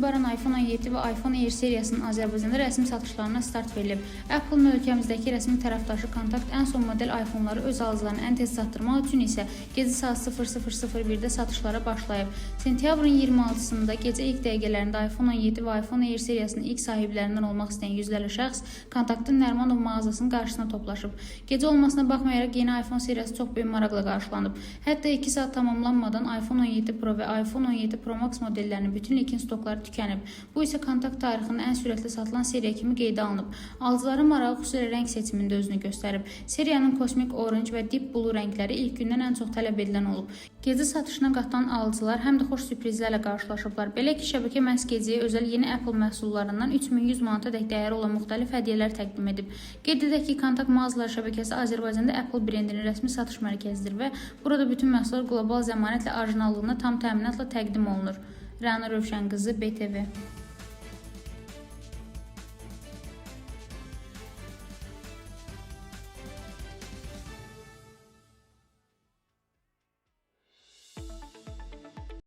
etibarən iPhone 17 və iPhone Air seriyasının Azərbaycanda rəsmi satışlarına start verilib. Apple-ın ölkəmizdəki rəsmi tərəfdaşı Kontakt ən son model iPhone-ları öz alıcılarına ən tez çatdırmaq üçün isə gecə saat 00:01-də satışlara başlayıb. Sentyabrın 26-sında gecə ilk dəqiqələrində iPhone 17 və iPhone Air seriyasının ilk sahiblərindən olmaq istəyən yüzlərlə şəxs Kontaktın Nərmanov mağazasının qarşısına toplaşıb. Gecə olmasına baxmayaraq yeni iPhone seriyası çox böyük maraqla qarşılanıb. Hətta 2 saat tamamlanmadan iPhone 17 Pro və iPhone 17 Pro Max modellərinin bütün ilkin stokları tükənib. Bu isə Kontakt tarixinin ən sürətli satılan seriya kimi qeydə alınıb. Alıcıların marağı xüsusilə rəng seçimində özünü göstərib. Seriyanın kosmik orange və deep blue rəngləri ilk gündən ən çox tələb edilən olub. Gecə satışına qatılan alıcılar həm də xoş sürprizlərlə qarşılaşıblar. Belə ki, şəbəkə məhz gecəyə özəl yeni Apple məhsullarından 3100 manatadək dəyəri olan müxtəlif hədiyyələr təqdim edib. Qeyd edək ki, Kontakt mağazalar şəbəkəsi Azərbaycanda Apple brendinin rəsmi satış mərkəzidir və burada bütün məhsullar qlobal zəmanətlə orijinallığına tam təminatla təqdim olunur. Rəna Rövşənqızı, BTV.